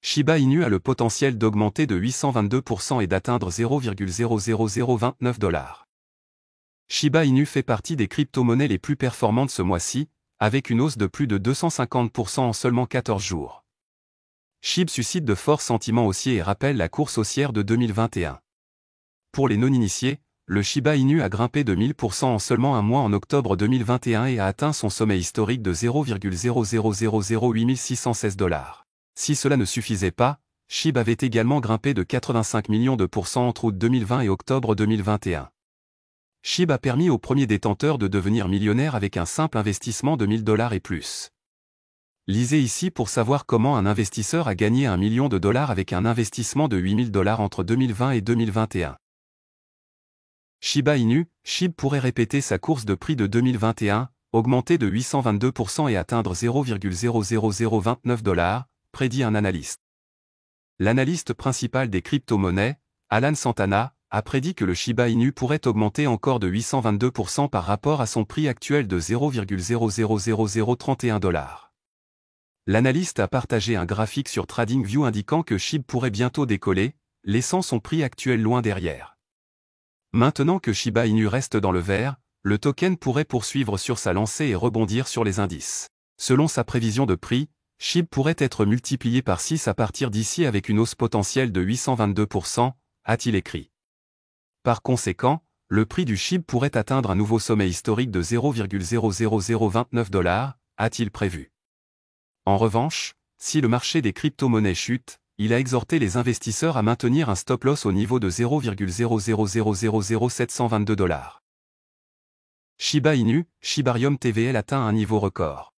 Shiba Inu a le potentiel d'augmenter de 822% et d'atteindre 0,00029 $. Shiba Inu fait partie des crypto-monnaies les plus performantes ce mois-ci, avec une hausse de plus de 250% en seulement 14 jours. SHIB suscite de forts sentiments haussiers et rappelle la course haussière de 2021. Pour les non-initiés, le Shiba Inu a grimpé de 1000% en seulement un mois en octobre 2021 et a atteint son sommet historique de 0,0008616 $. Si cela ne suffisait pas, SHIB avait également grimpé de 85 millions de pourcents entre août 2020 et octobre 2021. SHIB a permis aux premiers détenteurs de devenir millionnaires avec un simple investissement de 1000 $ et plus. Lisez ici pour savoir comment un investisseur a gagné $1 million avec un investissement de 8000 $ entre 2020 et 2021. Shiba Inu, SHIB pourrait répéter sa course de prix de 2021, augmenter de 822% et atteindre 0,00029 $, prédit un analyste. L'analyste principal des crypto-monnaies, Alan Santana, a prédit que le Shiba Inu pourrait augmenter encore de 822% par rapport à son prix actuel de 0,00031 $. L'analyste a partagé un graphique sur TradingView indiquant que SHIB pourrait bientôt décoller, laissant son prix actuel loin derrière. Maintenant que Shiba Inu reste dans le vert, le token pourrait poursuivre sur sa lancée et rebondir sur les indices. Selon sa prévision de prix, SHIB pourrait être multiplié par 6 à partir d'ici avec une hausse potentielle de 822%, a-t-il écrit. Par conséquent, le prix du SHIB pourrait atteindre un nouveau sommet historique de 0,00029 $, a-t-il prévu. En revanche, si le marché des crypto-monnaies chute, il a exhorté les investisseurs à maintenir un stop-loss au niveau de 0,0000722 $. Shiba Inu, Shibarium TVL atteint un niveau record.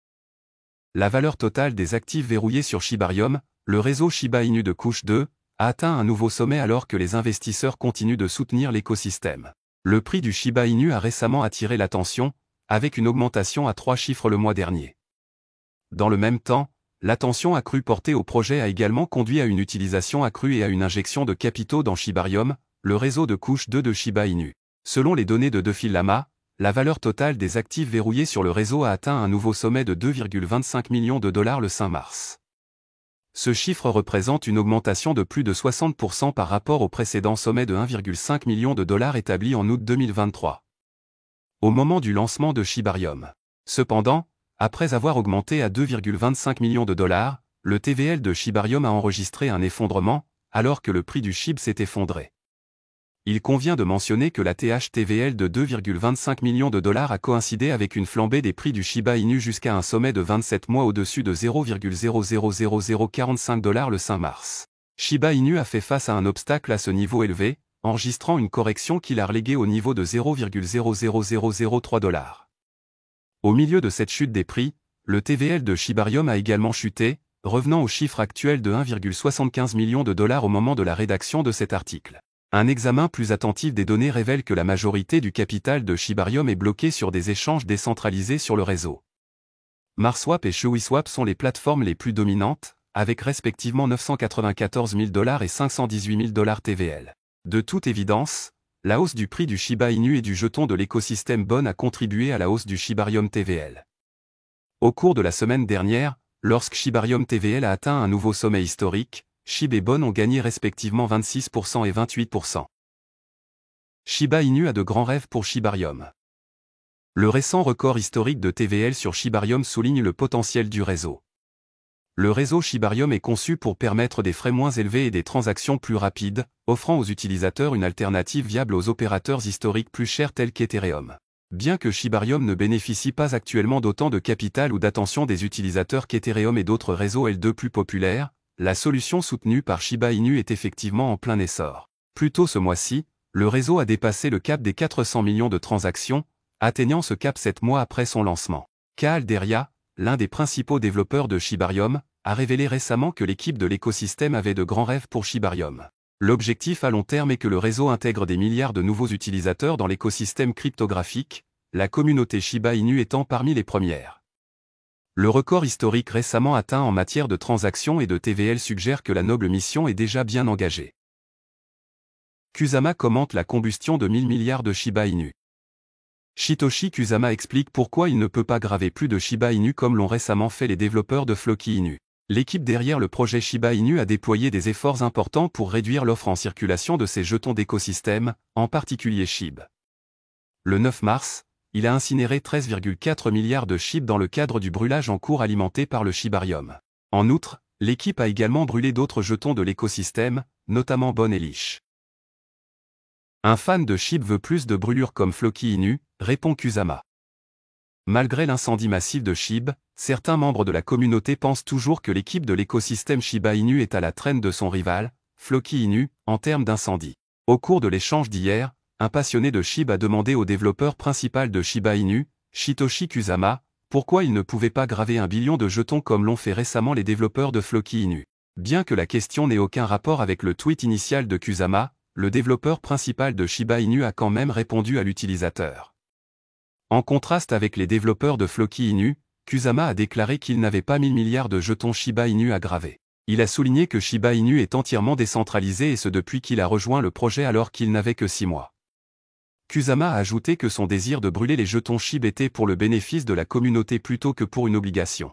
La valeur totale des actifs verrouillés sur Shibarium, le réseau Shiba Inu de couche 2, a atteint un nouveau sommet alors que les investisseurs continuent de soutenir l'écosystème. Le prix du Shiba Inu a récemment attiré l'attention, avec une augmentation à 3 chiffres le mois dernier. Dans le même temps, l'attention accrue portée au projet a également conduit à une utilisation accrue et à une injection de capitaux dans Shibarium, le réseau de couche 2 de Shiba Inu. Selon les données de DeFi la valeur totale des actifs verrouillés sur le réseau a atteint un nouveau sommet de 2,25 millions de $ le 5 mars. Ce chiffre représente une augmentation de plus de 60% par rapport au précédent sommet de 1,5 million de $ établi en août 2023. Au moment du lancement de Shibarium. Cependant, après avoir augmenté à 2,25 millions de $, le TVL de Shibarium a enregistré un effondrement, alors que le prix du SHIB s'est effondré. Il convient de mentionner que la TH-TVL de 2,25 millions de $ a coïncidé avec une flambée des prix du Shiba Inu jusqu'à un sommet de 27 mois au-dessus de 0,00045 $ le 5 mars. Shiba Inu a fait face à un obstacle à ce niveau élevé, enregistrant une correction qui l'a relégué au niveau de 0,00003 $. Au milieu de cette chute des prix, le TVL de Shibarium a également chuté, revenant au chiffre actuel de 1,75 million de $ au moment de la rédaction de cet article. Un examen plus attentif des données révèle que la majorité du capital de Shibarium est bloqué sur des échanges décentralisés sur le réseau. Marswap et ShuiSwap sont les plateformes les plus dominantes, avec respectivement 994 000 $ et 518 000 $ TVL. De toute évidence, la hausse du prix du Shiba Inu et du jeton de l'écosystème BON a contribué à la hausse du Shibarium TVL. Au cours de la semaine dernière, lorsque Shibarium TVL a atteint un nouveau sommet historique, SHIB et BON ont gagné respectivement 26% et 28%. Shiba Inu a de grands rêves pour Shibarium. Le récent record historique de TVL sur Shibarium souligne le potentiel du réseau. Le réseau Shibarium est conçu pour permettre des frais moins élevés et des transactions plus rapides, offrant aux utilisateurs une alternative viable aux opérateurs historiques plus chers tels qu'Ethereum. Bien que Shibarium ne bénéficie pas actuellement d'autant de capital ou d'attention des utilisateurs qu'Ethereum et d'autres réseaux L2 plus populaires, la solution soutenue par Shiba Inu est effectivement en plein essor. Plus tôt ce mois-ci, le réseau a dépassé le cap des 400 millions de transactions, atteignant ce cap 7 mois après son lancement. Kaal Deria, l'un des principaux développeurs de Shibarium, a révélé récemment que l'équipe de l'écosystème avait de grands rêves pour Shibarium. L'objectif à long terme est que le réseau intègre des milliards de nouveaux utilisateurs dans l'écosystème cryptographique, la communauté Shiba Inu étant parmi les premières. Le record historique récemment atteint en matière de transactions et de TVL suggère que la noble mission est déjà bien engagée. Kusama commente la combustion de 1000 milliards de Shiba Inu. Shitoshi Kusama explique pourquoi il ne peut pas graver plus de Shiba Inu comme l'ont récemment fait les développeurs de Floki Inu. L'équipe derrière le projet Shiba Inu a déployé des efforts importants pour réduire l'offre en circulation de ces jetons d'écosystème, en particulier SHIB. Le 9 mars, il a incinéré 13,4 milliards de SHIB dans le cadre du brûlage en cours alimenté par le Shibarium. En outre, l'équipe a également brûlé d'autres jetons de l'écosystème, notamment Bon et Lich. Un fan de SHIB veut plus de brûlures comme Floki Inu, répond Kusama. Malgré l'incendie massif de SHIB, certains membres de la communauté pensent toujours que l'équipe de l'écosystème Shiba Inu est à la traîne de son rival, Floki Inu, en termes d'incendie. Au cours de l'échange d'hier, un passionné de SHIB a demandé au développeur principal de Shiba Inu, Shitoshi Kusama, pourquoi il ne pouvait pas graver 1 billion de jetons comme l'ont fait récemment les développeurs de Floki Inu. Bien que la question n'ait aucun rapport avec le tweet initial de Kusama, le développeur principal de Shiba Inu a quand même répondu à l'utilisateur. En contraste avec les développeurs de Floki Inu, Kusama a déclaré qu'il n'avait pas 1000 milliards de jetons Shiba Inu à graver. Il a souligné que Shiba Inu est entièrement décentralisé et ce depuis qu'il a rejoint le projet alors qu'il n'avait que 6 mois. Kusama a ajouté que son désir de brûler les jetons SHIB était pour le bénéfice de la communauté plutôt que pour une obligation.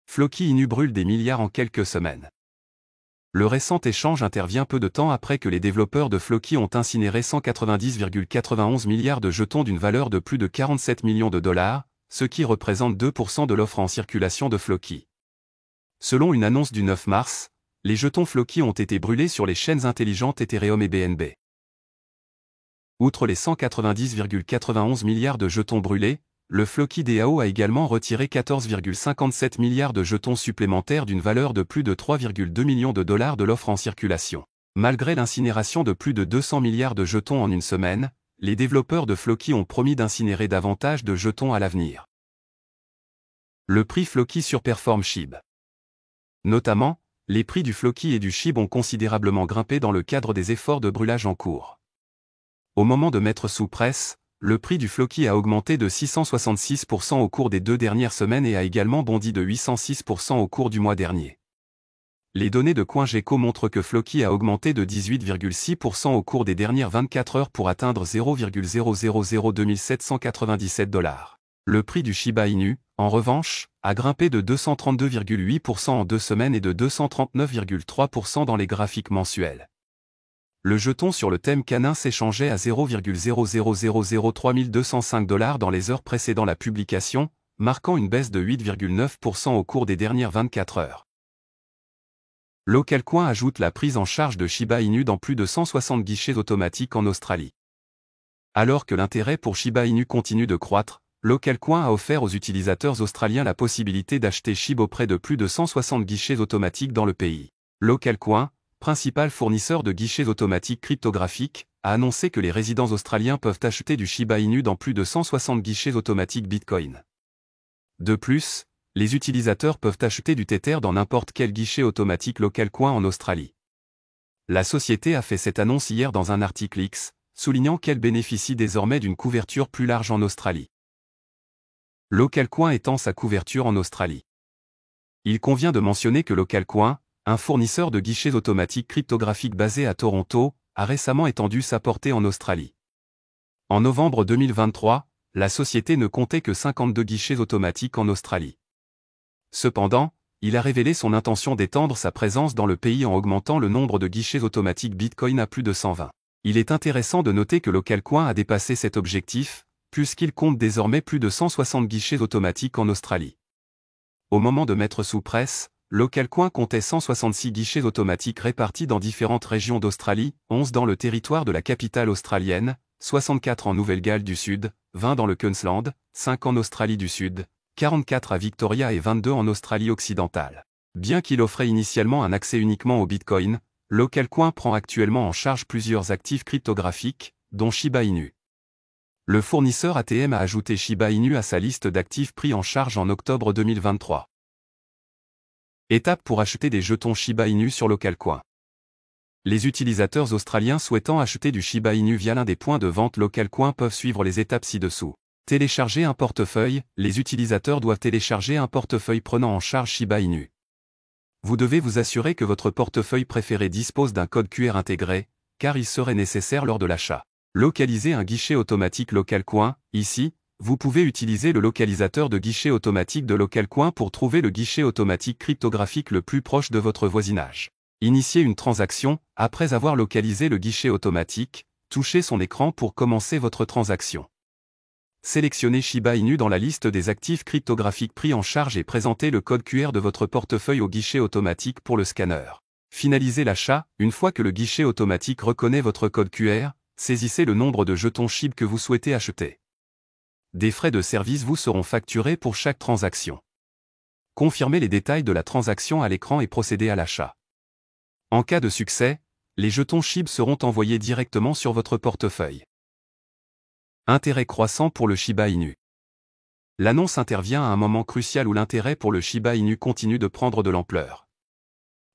Floki Inu brûle des milliards en quelques semaines. Le récent échange intervient peu de temps après que les développeurs de Floki ont incinéré 190,91 milliards de jetons d'une valeur de plus de 47 millions de dollars, ce qui représente 2% de l'offre en circulation de Floki. Selon une annonce du 9 mars, les jetons Floki ont été brûlés sur les chaînes intelligentes Ethereum et BNB. Outre les 190,91 milliards de jetons brûlés, le Floki DAO a également retiré 14,57 milliards de jetons supplémentaires d'une valeur de plus de 3,2 millions de dollars de l'offre en circulation. Malgré l'incinération de plus de 200 milliards de jetons en une semaine, les développeurs de Floki ont promis d'incinérer davantage de jetons à l'avenir. Le prix Floki surperforme SHIB. Notamment, les prix du Floki et du SHIB ont considérablement grimpé dans le cadre des efforts de brûlage en cours. Au moment de mettre sous presse, le prix du Floki a augmenté de 666% au cours des 2 dernières semaines et a également bondi de 806% au cours du mois dernier. Les données de CoinGecko montrent que Floki a augmenté de 18,6% au cours des dernières 24 heures pour atteindre 0,0002 $. Le prix du Shiba Inu, en revanche, a grimpé de 232,8% en 2 semaines et de 239,3% dans les graphiques mensuels. Le jeton sur le thème canin s'échangeait à 0,00003 205 $ dans les heures précédant la publication, marquant une baisse de 8,9% au cours des dernières 24 heures. LocalCoin ajoute la prise en charge de Shiba Inu dans plus de 160 guichets automatiques en Australie. Alors que l'intérêt pour Shiba Inu continue de croître, LocalCoin a offert aux utilisateurs australiens la possibilité d'acheter SHIB auprès de plus de 160 guichets automatiques dans le pays. LocalCoin, principal fournisseur de guichets automatiques cryptographiques, a annoncé que les résidents australiens peuvent acheter du Shiba Inu dans plus de 160 guichets automatiques Bitcoin. De plus, les utilisateurs peuvent acheter du Tether dans n'importe quel guichet automatique LocalCoin en Australie. La société a fait cette annonce hier dans un article X, soulignant qu'elle bénéficie désormais d'une couverture plus large en Australie. LocalCoin étend sa couverture en Australie. Il convient de mentionner que LocalCoin, un fournisseur de guichets automatiques cryptographiques basé à Toronto, a récemment étendu sa portée en Australie. En novembre 2023, la société ne comptait que 52 guichets automatiques en Australie. Cependant, il a révélé son intention d'étendre sa présence dans le pays en augmentant le nombre de guichets automatiques Bitcoin à plus de 120. Il est intéressant de noter que LocalCoin a dépassé cet objectif, puisqu'il compte désormais plus de 160 guichets automatiques en Australie. Au moment de mettre sous presse, LocalCoin comptait 166 guichets automatiques répartis dans différentes régions d'Australie, 11 dans le territoire de la capitale australienne, 64 en Nouvelle-Galles du Sud, 20 dans le Queensland, 5 en Australie du Sud, 44 à Victoria et 22 en Australie occidentale. Bien qu'il offrait initialement un accès uniquement au Bitcoin, LocalCoin prend actuellement en charge plusieurs actifs cryptographiques, dont Shiba Inu. Le fournisseur ATM a ajouté Shiba Inu à sa liste d'actifs pris en charge en octobre 2023. Étape pour acheter des jetons Shiba Inu sur LocalCoin. Les utilisateurs australiens souhaitant acheter du Shiba Inu via l'un des points de vente LocalCoin peuvent suivre les étapes ci-dessous. Télécharger un portefeuille. Les utilisateurs doivent télécharger un portefeuille prenant en charge Shiba Inu. Vous devez vous assurer que votre portefeuille préféré dispose d'un code QR intégré, car il serait nécessaire lors de l'achat. Localiser un guichet automatique LocalCoin. Ici, vous pouvez utiliser le localisateur de guichet automatique de LocalCoin pour trouver le guichet automatique cryptographique le plus proche de votre voisinage. Initiez une transaction, après avoir localisé le guichet automatique, touchez son écran pour commencer votre transaction. Sélectionnez Shiba Inu dans la liste des actifs cryptographiques pris en charge et présentez le code QR de votre portefeuille au guichet automatique pour le scanner. Finalisez l'achat, une fois que le guichet automatique reconnaît votre code QR, saisissez le nombre de jetons SHIB que vous souhaitez acheter. Des frais de service vous seront facturés pour chaque transaction. Confirmez les détails de la transaction à l'écran et procédez à l'achat. En cas de succès, les jetons SHIB seront envoyés directement sur votre portefeuille. Intérêt croissant pour le Shiba Inu. L'annonce intervient à un moment crucial où l'intérêt pour le Shiba Inu continue de prendre de l'ampleur.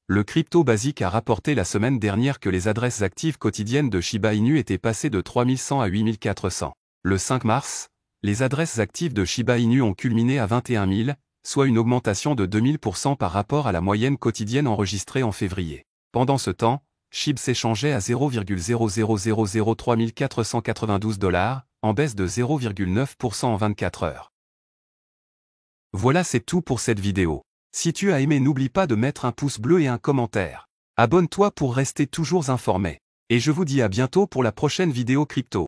Le Crypto Basic a rapporté la semaine dernière que les adresses actives quotidiennes de Shiba Inu étaient passées de 3100 à 8400. Le 5 mars, les adresses actives de Shiba Inu ont culminé à 21 000, soit une augmentation de 2000% par rapport à la moyenne quotidienne enregistrée en février. Pendant ce temps, SHIB s'échangeait à 0,0003492 $, en baisse de 0,9% en 24 heures. Voilà, c'est tout pour cette vidéo. Si tu as aimé, n'oublie pas de mettre un pouce bleu et un commentaire. Abonne-toi pour rester toujours informé. Et je vous dis à bientôt pour la prochaine vidéo crypto.